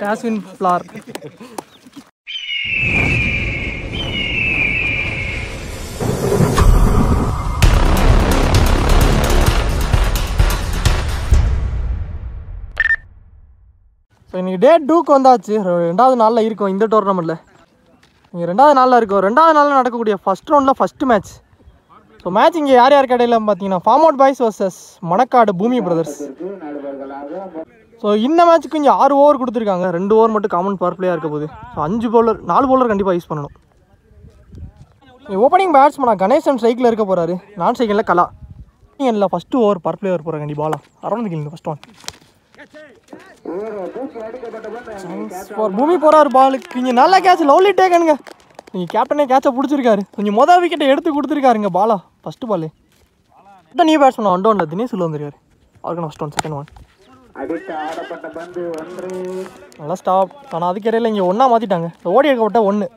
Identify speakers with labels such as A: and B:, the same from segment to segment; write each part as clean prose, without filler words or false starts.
A: Taswin flower. So இன்றைக்கி டே 2க்கு வந்தாச்சு. 2வது நாளில் இருக்கும் இந்த டோர்னமெண்ட்டில். இங்கே 2வது நாளில் இருக்கும். 2வது நாளில் நடக்கக்கூடிய ஃபஸ்ட் ரவுண்டில் ஃபஸ்ட்டு மேட்ச். ஸோ மேட்ச் இங்கே யார் யார் கடையில் பார்த்தீங்கன்னா form out boys versus Manakkadu பூமி பிரதர்ஸ். ஸோ இந்த மேட்ச்சுக்கு இங்கே 6 ஓவர் கொடுத்துருக்காங்க. 2 ஓவர் மட்டும் காமன் பவர் பிளேயாக இருக்க போகுது. ஸோ 4 பவுலர் கண்டிப்பாக யூஸ் பண்ணணும். ஓப்பனிங் பேட்ஸ்மேனா கணேசன் ஸ்ட்ரைக்கில் இருக்க போகிறாரு. நான் ஸ்ட்ரைக்கில் கலா. இல்லை ஃபஸ்ட்டு ஓவர் பவர் பிளேயர் போகிறாங்க கண்டிப்பாக. அரௌண்ட் கில் ஃபஸ்ட் ஒன் ஃபார் பூமி போகிறார். பாலுக்கு இங்கே நல்ல கேட்ச், லவ்லி டேக்கனுங்க. நீங்கள் கேப்டனே கேட்சை பிடிச்சிருக்காரு. கொஞ்சம் மொதல் விக்கெட்டை எடுத்து கொடுத்துருக்காருங்க பாலா. ஃபஸ்ட்டு பால் நியூ பேட்ஸ்மேன் ஒன் டவுனில் தினேஷ் உள்ள வந்துருக்காரு. அவருக்கு ஃபஸ்ட் ஒன் செகண்ட் ஒன் நல்லா ஸ்டாப். ஆனால் அதுக்கு இடையில இங்கே ஒன்றா மாற்றிட்டாங்க. ஓடி எடுக்கப்பட்ட 1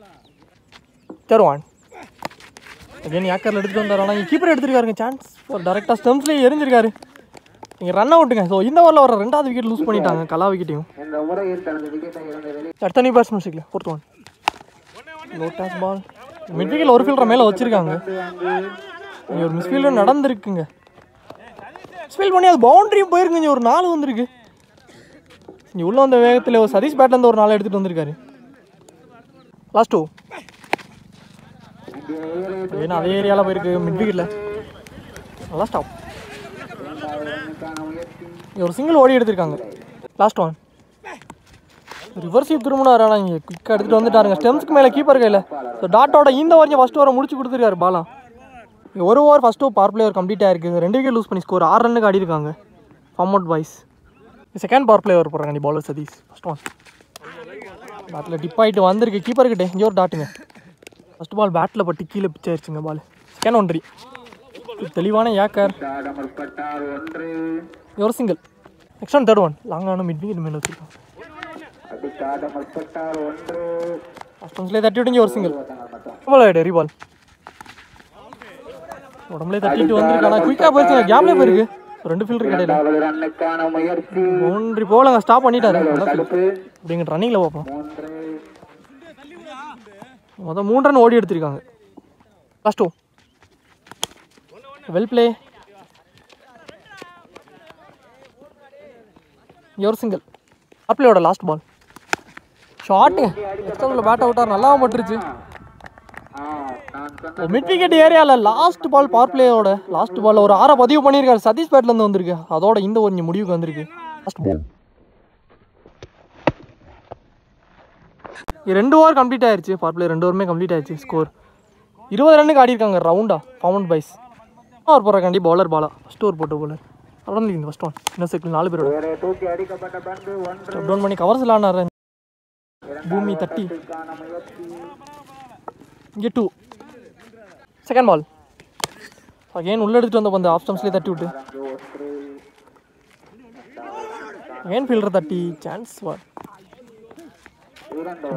A: தருவான். அகைன் ஏக்கரில் எடுத்துகிட்டு வந்தார். ஆனால் இங்கே கீப்பர் எடுத்துருக்காருங்க. சான்ஸ் ஒரு டேரெக்டாக ஸ்டெம்ஸ்லேயே எரிஞ்சிருக்காரு. நீங்கள் ரன் அவுட்டுங்க. ஸோ இந்த ஓவரில் வர 2வது விக்கெட் லூஸ் பண்ணிட்டாங்க. கலா விக்கெட்டையும். அடுத்த நியூ பேட்ஸ்மேன் ஸ்ட்ரைக்கில் 4th ஒன் லோட்டாஸ் பால். மிட் விக்கெட் ஒரு ஃபீல்டர் மேலே வச்சுருக்காங்க. இங்கே ஒரு மிஸ்ஃபீல்டும் நடந்திருக்குங்க. மிஸ்ஃபீல் பண்ணி அது பவுண்டரியும் போயிருக்குங்க. இங்கே ஒரு 4 வந்திருக்கு. இங்கே உள்ளே வந்த வேகத்தில் ஒரு சதீஷ் பேட்லேருந்து ஒரு 4 எடுத்துகிட்டு வந்திருக்காரு. லாஸ்ட் 2 ஏன்னா அதே ஏரியாவில் போயிருக்கு மிட் விக்கெட்டில். நல்லா ஸ்டாப். ஒரு சிங்கிள் ஓடி எடுத்திருக்காங்க. லாஸ்ட் ஒன் ரிவர்ஸ் திரும்பினார். ஆனால் இங்கே குயிக்காக எடுத்துகிட்டு வந்துட்டாருங்க. ஸ்டெம்ஸ்க்கு மேலே கீப்பர் கையில். ஸோ டாட்டோட இந்த வரைக்கும் ஃபஸ்ட் ஓவரை முடிச்சு கொடுத்துருக்காரு பாலா. இங்கே 1 over first over power player complete ஆயிருக்கு. 2 விக்கெட் லூஸ் பண்ணி ஸ்கோர் 6 ரன்னுக்கு ஆடி இருக்காங்க form out boys. Second power player போடுறாங்க பவுலர் சதீஷ். ஃபஸ்ட் ஒன் பேட்டில் டிப் ஆகிட்டு வந்திருக்கு கீப்பர்கிட்ட. இங்கே ஒரு டாட்டுங்க. ஃபஸ்ட் பால் பேட்டில் பட்டு கீழே பிச் ஆயிடுச்சுங்க பால். செகண்ட் ஒன்றி தெளிவான ஏக்கர். ஒரு single. Next one third one லாங்கான மிட் விக்கெட் மேலே வச்சுருக்காங்க. ஃபஸ்ட் ஒன்ஸ்லேயே தட்டி விட்டுங்க ஒரு சிங்கிள். பால் ஆகிடு ரீபால். உடம்புலேயே தட்டிட்டு வந்திருக்காங்க. குயிக்காக போயிடுச்சுங்க. கேப்லேயே போயிருக்கு. 2 ஃபீல்டர் கிடையாது. பவுண்டரி போலங்க. ஸ்டாப் பண்ணிட்டாரு. அப்படிங்கிற ரன்னிங்கில் பார்ப்போம். மொத்தம் 3 ரன் ஓடி எடுத்திருக்காங்க. Last 2 well play. ஒரு சிங்கிள். பிளேயோட லாஸ்ட் பால் ஷாட்டுங்க. எக்ஸ்ட்ரா பேட் அவுட்டார். நல்லா பட்டுருச்சு. மிட் விக்கெட் ஏரியாவில் லாஸ்ட் பால் பவர் பிளேயோட லாஸ்ட் பால் ஒரு 6 பதிவு பண்ணியிருக்காரு. சதீஷ் பேட்லேருந்து வந்திருக்கு. அதோட இந்த ஒரு முடிவுக்கு வந்திருக்கு. லாஸ்ட் பால் 2 ஓவர் கம்ப்ளீட் ஆயிடுச்சு. பவர் பிளே 2 ஓவருமே கம்ப்ளீட் ஆயிடுச்சு. ஸ்கோர் 20 ரன்னுக்கு ஆடி இருக்காங்க ரவுண்டா ஃபார்ம் அவுட் பாய்ஸ். ஓவர் போடுறாண்டி பவுலர் பாலா. ஃபஸ்ட் ஓவர் போட்ட பவுலர் அவ்வளோ இந்த ஃபஸ்ட் ஒன். இன்னும் சைக்கிள் 4 பேரோட டவுன் பண்ணி கவர்ஸ் விளாட்னாரு. பூமி தட்டி இங்கே 2 செகண்ட் பால். அகைன் உள்ளே எடுத்துகிட்டு வந்த பந்து ஆஃப் ஸ்டம்ப்ஸ்லேயே தட்டி விட்டு அகைன் ஃபீல்டர் தட்டி சான்ஸ் வார்.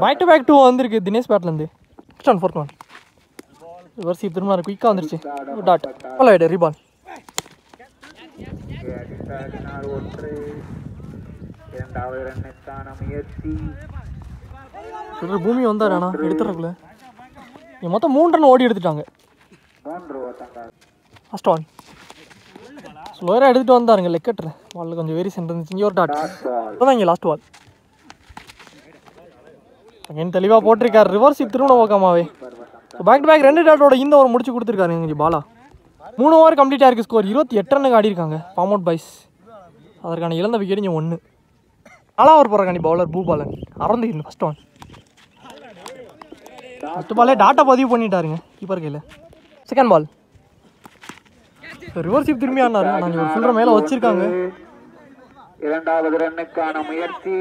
A: பேக் டு பேக் 2 வந்திருக்கு தினேஷ் பேட்லேருந்து. Next one 4th one reverse திரும்ப குயிக்காக வந்துருச்சு. டாட் பால் ஆகிடு ரீபால். பூமி வந்தார். ஆனால் எடுத்துறக்குள்ள மொத்தம் 3 ரன் ஓடி எடுத்துட்டாங்க. ஃபஸ்ட் ஒன் ஸ்லோயராக எடுத்துகிட்டு வந்தாருங்க. லெக் கட்டுறேன் பாலில் கொஞ்சம் வேரியேஷன் இருந்துச்சு. இங்கே ஒரு டாட் தான். இங்கே லாஸ்ட் பால் அகைன் தெளிவாக போட்டிருக்காரு. ரிவர்ஸ் திரும்ப போக்காமாவே. பேக் டு பேக் 2 டாட்டோட இந்த ஓவர் முடிச்சு கொடுத்துருக்காருங்க இங்கே பாலா. 3 ஓவர் கம்ப்ளீட் ஆயிருக்கு. ஸ்கோர் 28 ரன்னுக்கு ஆடி இருக்காங்க ஃபார்ம் அவுட் பாய்ஸ். அதற்கான இழந்த விக்கெட் இங்கே 1. 4 ஓவர் போடுறாங்க பவுலர் பூபாலன். அறந்து ஃபஸ்ட் ஒன் ஃபஸ்ட் பாலே டாட்டா பதிவு பண்ணிட்டாருங்க கீப்பர் கையில். செகண்ட் பால் ரிவர்ஸ் திரும்பி ஆனாரு. நாங்கள் ஒரு ஃபீல்டர் மேலே வச்சிருக்காங்க.
B: 2வது ரன்னுக்கான முயற்சி.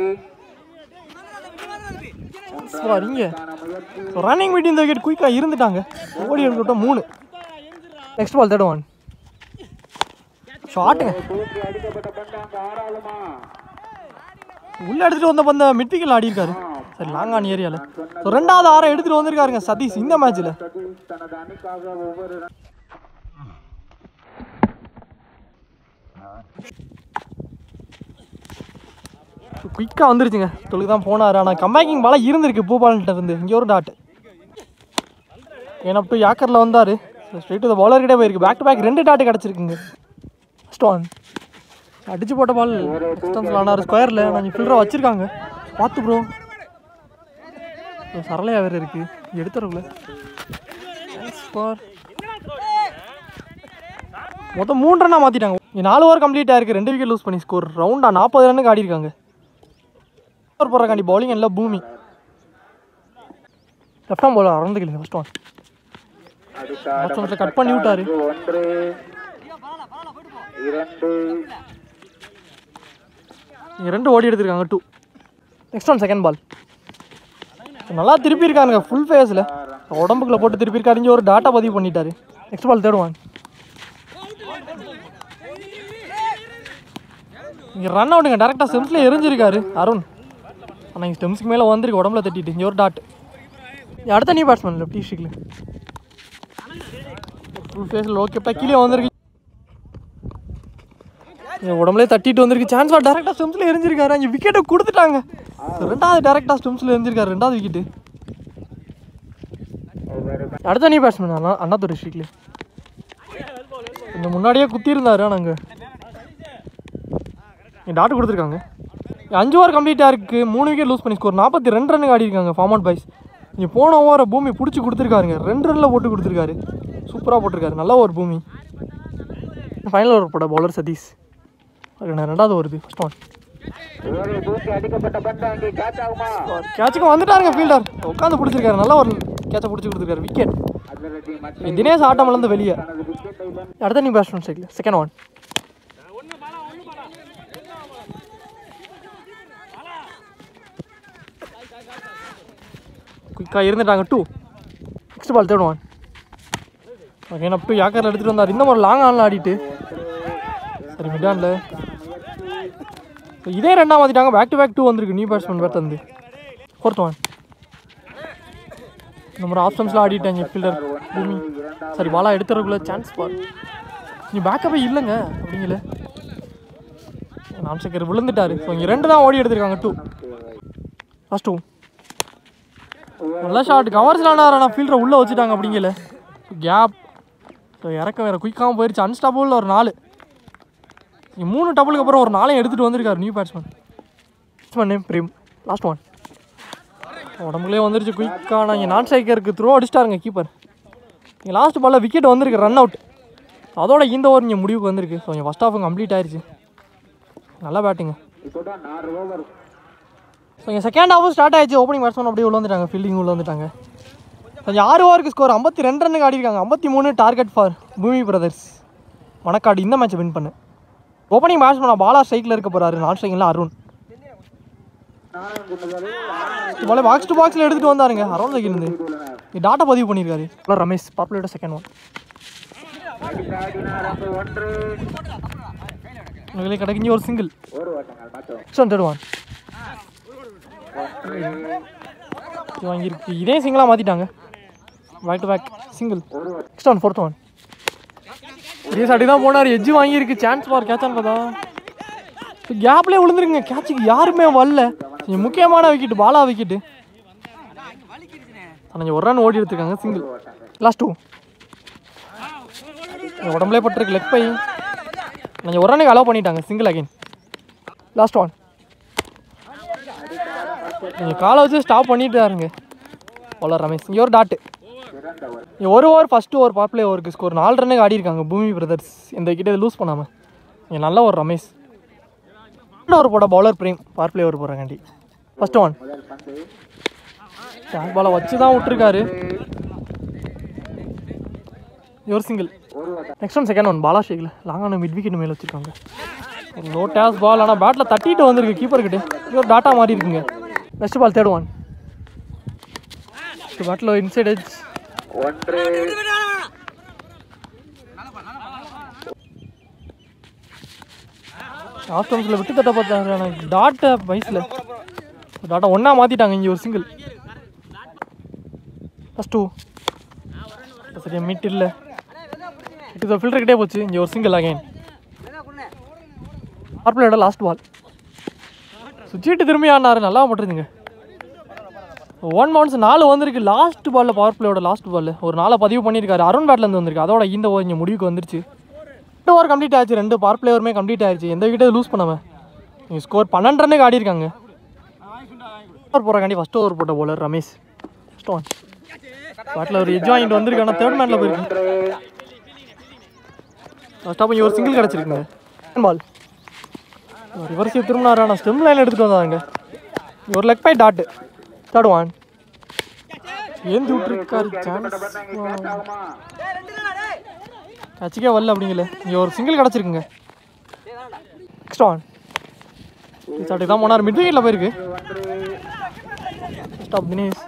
A: ரன்னிங் மீட்டிங் இந்த விக்கெட் குயிக்காக இருந்துட்டாங்க. ஓடி எடுத்துட்டோம் 3. நெக்ஸ்ட் பால் தேர்ட் ஒன் ஷாட்டுங்க. உள்ளே எடுத்துகிட்டு வந்த பந்த மிட் விக்கெட்டில் ஆடி இருக்காரு. சரி லாங் ஆன் ஏரியாவில். ஸோ 2வது 6 எடுத்துகிட்டு வந்திருக்காருங்க சதீஷ் இந்த மேட்ச்சில்.
B: தனது அணிக்காக ஒவ்வொரு
A: குயிக்காக வந்துருச்சுங்க. தொழுக்கு தான் போனார். ஆனால் கம்பேக்கிங் பாலாக இருந்திருக்கு பூபால்கிட்ட இருந்து. இங்கே ஒரு டாட் ஏன்னா போய் யாக்கரில் வந்தார். ஸ்ட்ரெயிட் டு பவுலர்கிட்டே போயிருக்கு. பேக் டு பேக் 2 டாட்டு கிடச்சிருக்குங்க. ஸ்டோன் அடிச்சு போட்ட பால் டிஸ்டன்ஸில் ஆனார் ஸ்கொயரில். நான் ஃபில்டரை வச்சுருக்காங்க பார்த்து ப்ரோ. சரளையாக வேறு இருக்குது எடுத்துறக்குள்ள. மொத்தம் 3 ரன்னாக மாற்றிட்டாங்க. 4 ஓவர் கம்ப்ளீட் ஆயிருக்கு. 2 விக்கெட் லூஸ் பண்ணி ஸ்கோர் ரவுண்டாக 40 ரன்னுக்கு ஆடிருக்காங்க. ஓவர் போடுறக்காண்டி பவுலிங் எல்லாம் பூமி. லெஃப்ட் ஆம் பவுலர் அறந்துக்கலைங்க ஃபர்ஸ்ட் ஒன். கட் பண்ணி விட்டாரு. 2 ஓடி எடுத்திருக்காங்க 2. Next one second ball. நல்லா திருப்பியிருக்காருங்க ஃபுல் ஃபேஸில். உடம்புக்குள்ள போட்டு திருப்பியிருக்காரு. இங்கே ஒரு டாட்டா பதிவு பண்ணிட்டாரு. Next ball third one. இங்கே ரன் அவுட்டுங்க. டேரெக்டாக ஸ்டெம்ஸில் எரிஞ்சிருக்காரு அருண். ஆனால் இங்கே ஸ்டெம்ஸுக்கு மேலே வந்திருக்கு உடம்புல தட்டிட்டு. இங்கே ஒரு டாட். அடுத்த நியூ பேட்ஸ்மேன் லெஃப்ட் ஸ்ட்ரீக்கில் ஃபுல் ஃபேஸில் ஓகேப்பா கீழே வந்திருக்கு. உடம்புலேயே தட்டிட்டு வந்திருக்கு. சான்ஸ் பால் டேரெக்டாக ஸ்டெம்ஸில் எரிஞ்சிருக்காரு. அங்கே விக்கெட்டை கொடுத்துட்டாங்க. 2வது டேரெக்டாக ஸ்டெம்ஸில் எரிஞ்சிருக்காரு. 2வது விக்கெட்டு. அடுத்த நியூ பேட்ஸ்மேன் அண்ணாதுரை ஸ்ட்ரீக்கில் கொஞ்சம் முன்னாடியே குத்திருந்தாரு. நாங்கள் டாட்டு கொடுத்துருக்காங்க. 5 ஓவர் கம்ப்ளீட்டாக இருக்குது. 3 விக்கெட் லூஸ் பண்ணி ஸ்கோர் 42 ரன்னுக்கு ஆடிருக்காங்க ஃபார்ம் அவுட் பாய்ஸ். இங்கே போன ஓவரை பூமி பிடிச்சி கொடுத்துருக்காருங்க. 2 ரனில் போட்டு கொடுத்துருக்காரு. சூப்பராக போட்டிருக்காரு. நல்ல ஓவர் பூமி. ஃபைனல் ஓவர் போட பவுலர் சதீஷ். 2வது ஓவர் ஃபர்ஸ்ட் ஒன். கேட்சுக்கு வந்துட்டாருங்க ஃபீல்டர். உட்காந்து பிடிச்சிருக்காரு. நல்ல ஒரு கேட்சை பிடிச்சி கொடுத்துருக்காரு. விக்கெட். தினேஷ் ஆட்டம் இழந்து வெளியே. அடுத்த நியூ பேட்ஸ்மேன் சைக்கில் செகண்ட் ஒன். குயிக்காக இருந்துட்டாங்க 2. Next ball third one. Okay நான் போய் யாக்கரில் எடுத்துகிட்டு வந்தார். இந்த மாதிரி லாங் ஆனில் ஆடிட்டு சரி மிட்டானில் இதே 2ஆக மாற்றிட்டாங்க. பேக் டு பேக் 2 வந்திருக்கு நியூ பேட்ஸ்மேன் பேட் வந்து. Fourth one. இந்த மாதிரி ஆப்ஷன்ஸ்லாம் ஆடிட்டாங்க ஃபீல்டர் பூமி. சரி பாலாக எடுத்துறதுக்குள்ள சான்ஸ் பால். நீ பேக்கப்பே இல்லைங்க அப்படிங்கல. நான் சேகர் விழுந்துட்டாரு. ஸோ இங்கே 2 தான் ஓடி எடுத்திருக்காங்க 2. ஃபர்ஸ்ட் 2 நல்ல ஷாட். கவர்ஸில் ஆனார். ஆனால் ஃபீல்டரை உள்ளே வச்சுட்டாங்க அப்படிங்கல. கேப். ஸோ இறக்க வேறு குயிக்காகவும் போயிடுச்சு. அன்ஸ்டாபிள் ஒரு 4. 3 டபுளுக்கு அப்புறம் ஒரு 4 எடுத்துகிட்டு வந்திருக்காரு new batsman. Batsman name Prem. Last one. உடம்புலேயே வந்துருச்சு குயிக்காக. நான் இங்கே நான் ஸ்ட்ரைக்கருக்கு த்ரோ அடிச்சிட்டாருங்க கீப்பர். இங்கே லாஸ்ட் பாலில் விக்கெட் வந்திருக்கு. Run out. அதோட இந்த ஓவர் இங்கே முடிவுக்கு வந்திருக்கு. ஸோ இங்கே ஃபஸ்ட் ஹாஃப் கம்ப்ளீட் ஆயிடுச்சு. நல்லா பேட்டிங்க. ஸோ இங்கே செகண்ட் ஹாஃபும் ஸ்டார்ட் ஆயிடுச்சு. ஓப்பனிங் பேட்ஸ்மேன் அப்படியே உள்ள வந்துட்டாங்க. ஃபீல்டிங் உள்ள வந்துட்டாங்க. கொஞ்சம் 6 ஓவருக்கு ஸ்கோர் 52 ரன்னுக்கு ஆடிருக்காங்க. 53 டார்கெட் ஃபார் பூமி பிரதர்ஸ். மணக்காடு இந்த மேட்ச்சை வின் பண்ணு. ஓப்பனிங் பேட்ஸ்மேன் பாலா ஸ்ட்ரைக்கில் இருக்க போகிறாரு. நான் ஸ்ட்ரைக்கில் அருண். பாலே பாக்ஸ் டு பாக்ஸில் எடுத்துகிட்டு வந்தாருங்க அரௌண்ட் இருந்து. டாட்டா பதிவு பண்ணியிருக்காரு ரமேஷ். பாப்புலரோட second one. உங்களுக்கு கிடைக்கிஞ்ச ஒரு சிங்கிள். தேர்ட் ஒன் வாங்கியிருக்கு. இதே சிங்கிளாக மாற்றிட்டாங்க. Back to back single. Next one fourth one. இதே சாட்டி தான் போனார். எஜ்ஜு வாங்கியிருக்கு. சான்ஸ் பார் கேட்சான்னு பார்த்தா கேப்லேயே விழுந்துருங்க. கேட்சுக்கு யாருமே வரல. முக்கியமான விக்கெட்டு பாலா விக்கெட்டு. ஆனால் 1 ரன் ஓடி எடுத்துருக்காங்க சிங்கிள். லாஸ்ட் 2 உடம்புலே பட்டிருக்கு லெக் பை. நீங்கள் 1 ரன்னுக்கு அலோவ் பண்ணிட்டாங்க சிங்கிள் அகைன். Last one. நீங்கள் காலை வச்சு ஸ்டாப் பண்ணிட்டாருங்க பவுலர் ரமேஷ். இங்கே ஒரு டாட்டு. ஒரு over first over power play ஓவருக்கு ஸ்கோர் 4 ரன்னுக்கு ஆடிருக்காங்க பூமி பிரதர்ஸ். இந்த விக்கெட்டை லூஸ் பண்ணாமல். இங்கே நல்ல ஒரு ரமேஷ். ஓவர் போட bowler Prem power play over போடுறாங்கண்டி. First one. சான்ஸ் பாலை வச்சு தான் விட்டுருக்காரு. ஒரு single. Next one second one. Bala ஷேக்கில் லாங்கான மிட் விக்கெட் மேலே வச்சுருக்காங்க. லோ டேஸ் பால். ஆனால் பேட்டில் தட்டிட்டு வந்திருக்கு கீப்பர்கிட்ட. இது ஒரு டாட்டா மாறி இருக்குங்க. Next ball third one. பேட்டில் இன்சைட் எட்ஜ். ஆஃப் ஸ்டம்ஸில் விட்டு தட்ட பார்த்தாங்க. ஆனால் டாட்டை வயசில் டாட்டா ஒன்றா மாற்றிட்டாங்க. இங்கே ஒரு சிங்கிள் ஃபஸ்ட் 2 சரியா மீட் இல்லை. இது ஃபில்டர்கிட்டே போச்சு. இங்கே ஒரு சிங்கிள் அகைன். பவர் பிளேயோட லாஸ்ட் பால். சுச்சிட்டு திரும்பி ஆடினாரு. நல்லா பட்டுருதுங்க. 1 பவுன்ஸ் 4 வந்திருக்கு லாஸ்ட் பாலில். பவர் பிளேயோட லாஸ்ட் பால் ஒரு 4 பதிவு பண்ணியிருக்காரு. அருண் பேட்லேருந்து வந்திருக்கு. அதோட இந்த ஓவர் இங்கே முடிவுக்கு வந்துருச்சு. 2 ஓவர் கம்ப்ளீட் ஆச்சு. 2 பவர் பிளேயருமே கம்ப்ளீட் ஆயிடுச்சு. எந்த விக்கெட்டை லூஸ் பண்ணாமல் நீங்கள் ஸ்கோர் 12 ரன்னுக்கு ஆடிருக்காங்க. ஓவர் போகிறக்காண்டி ஃபஸ்ட் ஓவர் போட்ட bowler Ramesh. First one bottle ஒரு எஜ் வாங்கிட்டு வந்திருக்கு. ஆனால் தேர்ட் மேனில் போயிருக்கு. ஃபஸ்ட்டாக இங்கே ஒரு சிங்கிள் கிடச்சிருக்குங்க. பால் ரிவர்ஸ் திரும்பினாரு. ஆனால் ஸ்டெம் லைன் எடுத்துகிட்டு வந்தாங்க. ஒரு leg bye dot. Third one ஏந்தி விட்டுருக்காரு. சான்ஸ் கட்சிக்கே வரல அப்படிங்கல. இங்கே ஒரு சிங்கிள் கிடச்சிருக்குங்க. நெக்ஸ்ட் ஒன் சாட்டுக்கு தான் போனார். மிட் விக்கெட்டில் போயிருக்கு. ஸ்டாப் தினேஷ்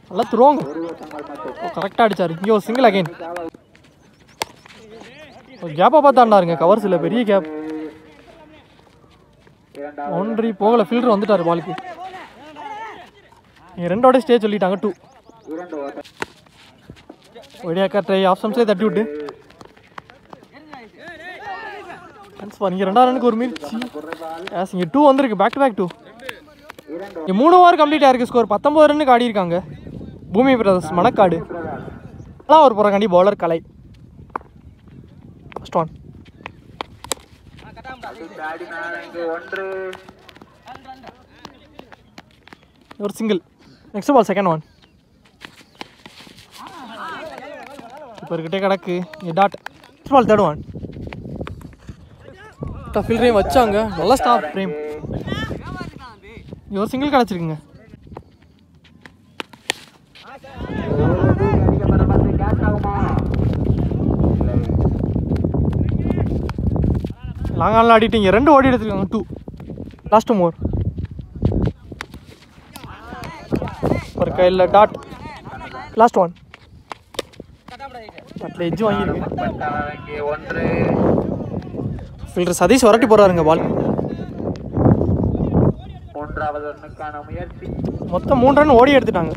A: நல்லா துருவாங்க. கரெக்டாக அடித்தார். இங்கே ஒரு சிங்கிள் அகைன். ஒரு கேப்பை பார்த்தாண்டாருங்க. கவர்ஸ் இல்லை. பெரிய கேப். பவுண்டரி போகலை. ஃபீல்டர் வந்துட்டார் பாலுக்கு. நீங்கள் 2 ஸ்டே சொல்லிட்டாங்க. 2 ஒடியாக்கா ட்ரை ஆஃப் சம்ஸே தட்டி விட்டு இங்கே 2 ரனுக்கு ஒரு மீர்ச்சி. இங்கே 2 வந்திருக்கு. Back to back 2. இங்கே 3 ஓவர் கம்ப்ளீட் ஆயிருக்கு. ஸ்கோர் 19 ரன்னுக்கு ஆடி இருக்காங்க. பூமி பிரதர்ஸ் மணக்காடு. நல்லா ஒரு போகிறக்காண்டி பவுலர் கலை. ஃபஸ்ட் ஒன் ஒரு single. Next ball second one. இப்போ இருக்கிட்டே கிடக்கு. Dot. Next ball third one. ஃபீல்டரையும் வச்சாங்க. நல்லா ஸ்டாப் பிரேம். ஒரு சிங்கிள் கிடச்சிருக்குங்க. லாங் ஆன்ல ஆடிட்டீங்க. 2 ஓடி எடுத்துருக்காங்க. 2 லாஸ்ட் மோர். ஒரு கையில் டாட். லாஸ்ட் ஒன் பட்டில் எஜ்ஜு வாங்கியிருக்கு. ஃபீல்டர் சதீஷ் வரட்டி போகிறாருங்க பால். மொத்தம் 3 ரன் ஓடி எடுத்துட்டாங்க.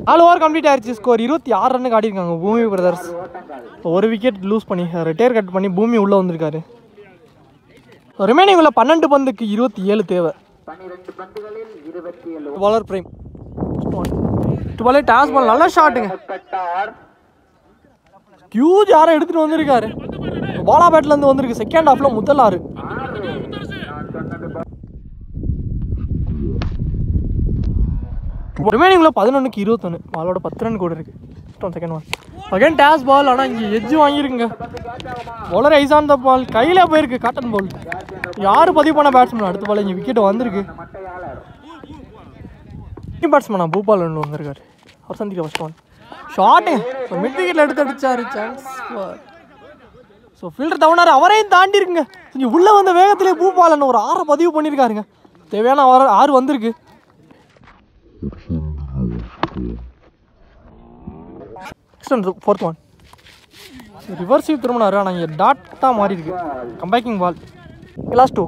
A: 4 ஓவர் கம்ப்ளீட் ஆயிடுச்சு. ஸ்கோர் 26 ரன்னுக்கு ஆடிருக்காங்க பூமி பிரதர்ஸ். ஒரு விக்கெட் லூஸ் பண்ணி ரிட்டையர் கட் பண்ணி பூமி உள்ளே வந்திருக்காரு. ரிமைனிங் உள்ள 12 பந்துக்கு 27 தேவை. பாலர் பிரைம். டாஸ் பால் நல்ல ஷாட்டுங்க. ஹியூஜ் யாரை எடுத்துகிட்டு வந்திருக்காரு. பாலா பேட்லேருந்து வந்திருக்கு. செகண்ட் ஹாஃபில் முதல் 6. ரிமைனிங்கில் 11க்கு 21. பாலோட 10 ரன் கூட இருக்கு. Second one again toss ball. ஆனால் இங்கே எஜ்ஜு வாங்கியிருக்குங்க. Bowler eyes on the ball. கையில் போயிருக்கு. காட்டன் பால். யார் பதிவு பண்ண பேட்ஸ்மேன். அடுத்த பால் இங்கே விக்கெட் வந்திருக்கு. பேட்ஸ்மேனா பூபால் ஒன்று வந்திருக்காரு. அவர் சந்திக்க ஃபஸ்ட் ஒன் ஷாட்டு. மிட் விக்கெட்டில் எடுத்து அடிச்சாரு. சான்ஸ். ஸோ ஃபீல்டர் தவணார். அவரையும் தாண்டி இருக்குங்க. கொஞ்சம் உள்ளே வந்த வேகத்திலே பூபாலன் ஒரு 6 பதிவு பண்ணியிருக்காருங்க. தேவையான 6 வந்திருக்கு. ஃபோர்த் ஒன் ரிவர்ஸிவ் திரும்பினாரு. ஆனால் இங்கே டாட்டாக மாறி இருக்கு. கம்பேக்கிங் பால். லாஸ்ட் 2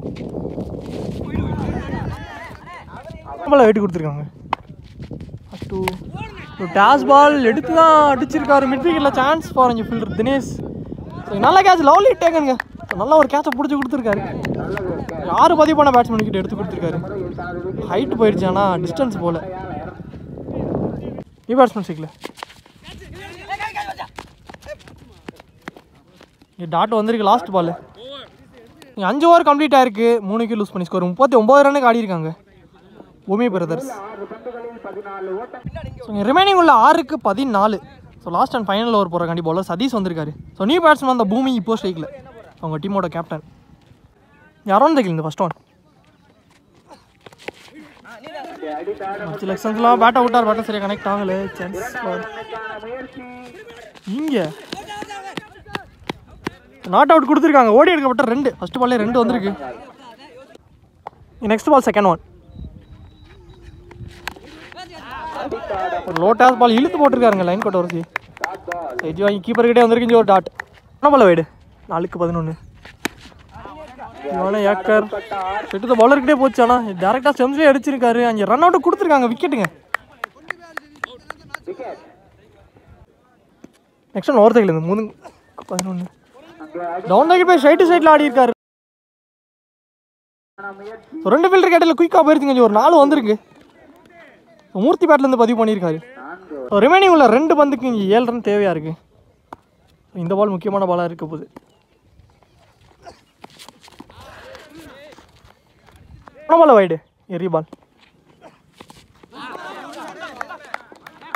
A: பால் வெயிட்டு கொடுத்துருக்காங்க. டாஸ் பால் எடுத்து தான் அடிச்சிருக்காரு. மிட் விக்கெட்டில் சான்ஸ் ஃபார் இங்கே ஃபீல்டர் தினேஷ். நல்ல கேட்ச். லவ்லி டேக்கனுங்க. நல்லா ஒரு கேட்சை பிடிச்சி கொடுத்துருக்காரு. யார் பதிவு பண்ண பேட்ஸ்மேன் கிட்ட எடுத்து கொடுத்துருக்காரு. ஹைட்டு போயிடுச்சு. ஆனால் டிஸ்டன்ஸ் போல. பேட்ஸ்மேன் சிக்கல டாட் வந்திருக்கு. Last ball. 5 ஓவர் கம்ப்ளீட் ஆயிருக்கு. 3 விக்கெட் லூஸ் பண்ணி ஸ்கோர் 39 ரன்னுக்கு ஆடி இருக்காங்க பூமி பிரதர்ஸ். ரிமைனிங் உள்ள 6க்கு 14. So last and final over போகிறக்காண்டி பவுலர் சதீஷ் வந்திருக்காரு. ஸோ நியூ பேட்ஸ்மேன் அந்த பூமி இப்போ ஸ்ட்ரைக்கில். அவங்க டீமோட கேப்டன் யாரும் தைக்கல. இந்த ஃபஸ்ட் ஒன் செலெக்ஷன்ஸ்லாம் பேட்டை விட்டார். பேட்டை சரியாக கனெக்ட் ஆகலை. சான்ஸ் இங்கே நாட் அவுட் கொடுத்துருக்காங்க. ஓடி எடுக்கப்பட்ட 2. ஃபஸ்ட் பால்லே 2 வந்திருக்கு. Next ball second one. Low toss ball இழுத்து போட்டிருக்காருங்க. லைன் கோட் வரிசை எஜ்ஜு வாங்கி கீப்பர்கிட்டே வந்திருக்கு. இங்கே ஒரு டாட். பால் வைடு. 4க்கு 11. இவனே ஏக்கர் செட்டு பவுலர்கிட்டே போச்சு. ஆனால் டேரெக்டாக ஸ்டெம்ஸ்லேயே அடிச்சிருக்காரு. அங்கே ரன் அவுட்டு கொடுத்துருக்காங்க, விக்கெட்டுங்க. நெக்ஸ்ட் ஒன் ஓவர் சைக்கிள் இருந்து 3-11 டவுன் சைக்கிள் போய் சைட்டில் ஆடி இருக்காரு. 2 ஃபீல்டர் கேட்டில் குயிக்காக போயிருச்சுங்க. ஒரு 4 வந்திருக்கு. மூர்த்தி பேட்லேருந்து பதிவு பண்ணியிருக்காரு. ரிமைனிங் உள்ள 2 பந்துக்கு இங்கே 7 ரன் தேவையாக இருக்குது. இந்த பால் முக்கியமான பாலாக இருக்க போகுது. பால் வைடு எரி பால்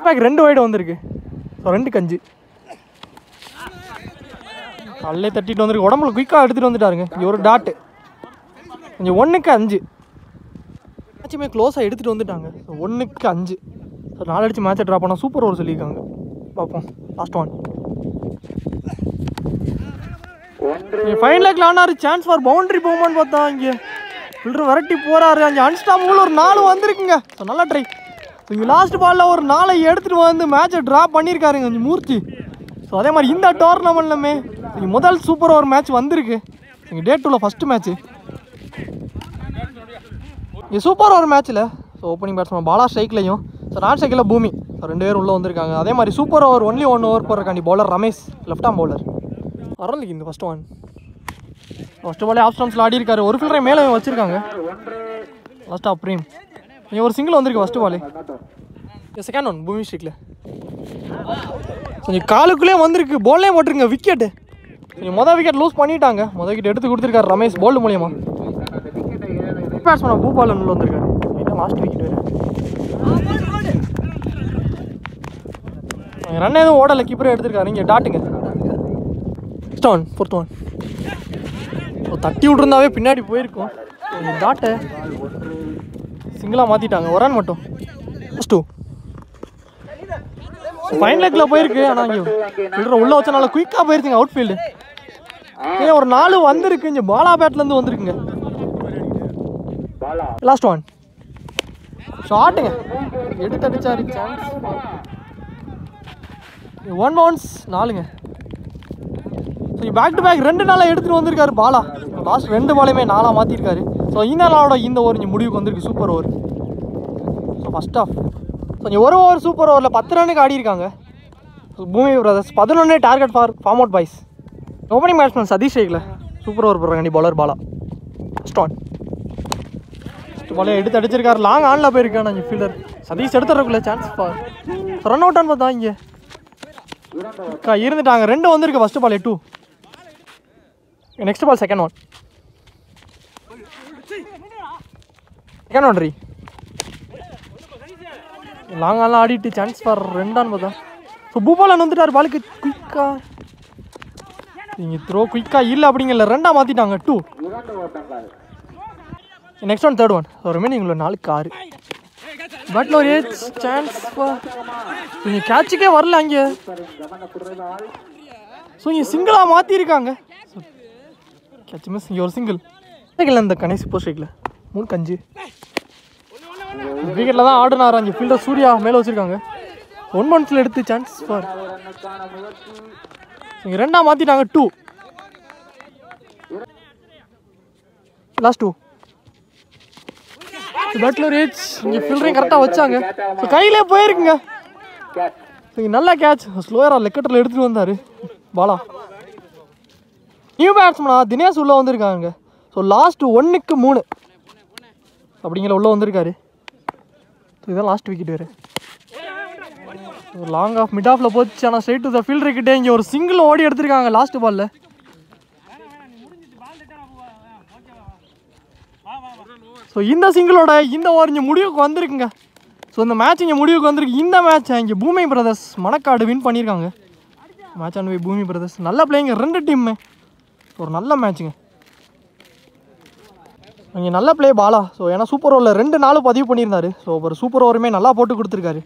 A: பேக் 2 வைடு வந்திருக்கு. 2க்கு 5 கல்லே தட்டிட்டு வந்திருக்கு. உடம்புல குயிக்காக எடுத்துகிட்டு வந்துட்டாருங்க. இங்கே ஒரு டாட்டு கொஞ்சம் 1க்கு 5 மேட்சுமே க்ளோஸாக எடுத்துகிட்டு வந்துட்டாங்க. 1க்கு 5 4 அடிச்சு மேட்சை ட்ராப் பண்ணால் சூப்பர் ஓவர் சொல்லியிருக்காங்க. பார்ப்போம் லாஸ்ட் ஒன். ஃபைன் லேக்கில் ஆனார். சான்ஸ் ஃபார் பவுண்டரி போகுமான்னு பார்த்தா இங்கே ஃபில்டர் விரட்டி போகிறாரு. அங்கே அன்ஸ்டாப்பபிள் ஒரு 4 வந்திருக்குங்க. ஸோ நல்லா ட்ரை. இங்கே லாஸ்ட் பாலில் ஒரு 4 எடுத்துகிட்டு வந்து மேட்சை ட்ராப் பண்ணியிருக்காருங்க இங்கே மூர்த்தி. ஸோ அதே மாதிரி இந்த டோர்னமெண்ட்லுமே இங்கே முதல் சூப்பர் ஓவர் மேட்ச் வந்திருக்கு. இங்கே டே 2ல ஃபஸ்ட்டு மேட்ச்சு இங்கே சூப்பர் ஓவர் மேட்ச்சில். ஸோ ஓப்பனிங் பேட்ஸ்மேன் பாலா ஸ்ட்ரைக்லையும், ஸோ நான் ஸ்ட்ரைக்கில் பூமி, ஸோ 2 பேர் உள்ளே வந்திருக்காங்க. அதே மாதிரி சூப்பர் ஓவர் ஒன்லி 1 ஓவர் போடுறக்காண்டி bowler Ramesh, left arm bowler வரலைக்கு இந்த ஃபஸ்ட் ஒன். ஃபஸ்ட்டு பாலே ஆஃப் ஸ்டம்ஸில் ஆடி இருக்காரு. ஒரு ஃபீல்டரை மேலே வச்சுருக்காங்க. லாஸ்ட் ஆஃப் பிரீம் இங்கே ஒரு சிங்கிள் வந்திருக்கு ஃபஸ்ட்டு பாலே. செகண்ட் ஒன் பூமி ஸ்ட்ரைக்கில் கொஞ்சம் காலுக்குள்ளே வந்திருக்கு. பால்லே போட்டிருங்க விக்கெட்டு. கொஞ்சம் மொதல் விக்கெட் லூஸ் பண்ணிட்டாங்க. மொதல் விக்கெட் எடுத்து கொடுத்துருக்காரு ரமேஷ் போல்டு மூலியமாக. பேட்ஸ்மேன் பூபால் உள்ள வந்திருக்காரு. லாஸ்ட் விக்கெட் வேறு. ரன் எதுவும் ஓடலை, கீப்பரே எடுத்திருக்காரு. இங்கே டாட்டுங்க. நெக்ஸ்ட் ஒன் ஃபோர்த் ஒன் தட்டி விட்ருந்தாவே பின்னாடி போயிருக்கும். டாட்டை சிங்கிளாக மாற்றிட்டாங்க. ஒரு ரன் மட்டும். ஃபஸ்ட் 2 ஃபைன் லெக்கில் போயிருக்கு. ஆனால் இங்கே ஃபீல்டரை உள்ளே வச்சனால குயிக்காக போயிருச்சுங்க அவுட் ஃபீல்டு. ஒரு 4 வந்திருக்கு. இங்கே பாலா பேட்லேருந்து வந்திருக்குங்க. லாஸ்ட் ஒன் ஷாட்டுங்க எடுத்து அடிச்சாரு. சான்ஸ் 1 பவுன்ஸ் 4ங்க. ஸோ பேக் டு பேக் 2 நாளாக எடுத்துகிட்டு வந்திருக்காரு பாலா. லாஸ்ட் 2 பாலையுமே 4ஆக மாற்றிருக்காரு. ஸோ இந்த நாளோட இந்த ஓவர் இங்கே முடிவுக்கு வந்திருக்கு super over. So first half கொஞ்சம் ஒரு ஓவர் சூப்பர் ஓவரில் 10 ரன்னுக்கு ஆடி இருக்காங்க Bhoomi brothers. 11 target for form out boys. Opening batsman Satish ஷேக்கில் சூப்பர் ஓவர் போடுறாங்க பவுலர் பாலா. ஃபஸ்ட் ஒன் பாலே எடுத்து அடிச்சிருக்காரு. லாங் ஆனில் போயிருக்கான் இங்கே ஃபீல்டர் சதீஷ் எடுத்துறதுக்குள்ள சான்ஸ் ஃபார் ரன் அவுட்டான்னு பார்த்தா இங்கே இருந்துட்டாங்க. 2 வந்திருக்கு ஃபஸ்ட்டு பாலே 2. நெக்ஸ்ட் பால் செகண்ட் ஒன் ரீ லாங் ஆன்லாம் ஆடிட்டு சான்ஸ் ஃபார் 2 பார்த்தா. ஸோ பூபாலன் வந்துட்டார் பாலுக்கு குயிக்காக. நீங்கள் த்ரோ குயிக்காக இல்லை அப்படிங்கல 2ஆக மாற்றிட்டாங்க 2. Next one third one. So remaining உள்ள 4க்கு 6 பட்டில் ஒரு ஏஜ் சான்ஸ் நீங்கள் கேட்சுக்கே வரல அங்கே. ஸோ இங்கே சிங்கிளாக மாற்றிருக்காங்க. Catch miss. இங்கே ஒரு சிங்கிள் இந்த கணேஷ் போஸ்ட் ஸ்ட்ரைக்கில் 3க்கு 5 விக்கெட்டில் தான் ஆடுனார். அங்கே ஃபீல்டர் சூர்யா மேலே வச்சுருக்காங்க. 1 பவுன்ஸில் எடுத்து சான்ஸ் ஃபார் இங்கே 2ஆக மாற்றிட்டாங்க 2. லாஸ்ட் 2 பட்லர் ஏஜ் இங்கே ஃபீல்டரையும் கரெக்டாக வச்சாங்க. ஸோ கையிலே போயிருக்குங்க. இங்கே நல்ல கேட்ச். ஸ்லோயராக லெக்கட்டில் எடுத்துகிட்டு வந்தார் பாலா. நியூ பேட்ஸ்மனா தினேஷ் உள்ளே வந்திருக்காங்க. ஸோ லாஸ்ட் 1க்கு 3 அப்படிங்கிற உள்ளே வந்திருக்காரு. ஸோ இதான் லாஸ்ட் விக்கெட் வேறு. லாங் ஆஃப் மிட் ஆஃபில் போச்சு. ஆனால் ஸ்ட்ரைட் டு த ஃபீல்டர்கிட்டே இங்கே ஒரு சிங்கிள் ஓடி எடுத்திருக்காங்க லாஸ்ட் பாலில். ஸோ இந்த சிங்கிளோட இந்த ஓவர் இங்கே முடிவுக்கு வந்திருக்குங்க. ஸோ இந்த மேட்ச் இங்கே முடிவுக்கு வந்திருக்கு. இந்த மேட்ச்சை இங்கே பூமி பிரதர்ஸ் மணக்காடு வின் பண்ணியிருக்காங்க. மேட்ச் ஆன் பூமி பிரதர்ஸ் நல்ல பிளேயிங்க 2 டீமுமே. ஒரு நல்ல மேட்ச்சுங்க. இங்கே நல்ல பிளே பாலா. ஸோ ஏன்னா சூப்பர் ஓவரில் 2 நாளும் பதிவு பண்ணியிருந்தாரு. ஸோ ஒரு சூப்பர் ஓவருமே நல்லா போட்டு கொடுத்துருக்காரு.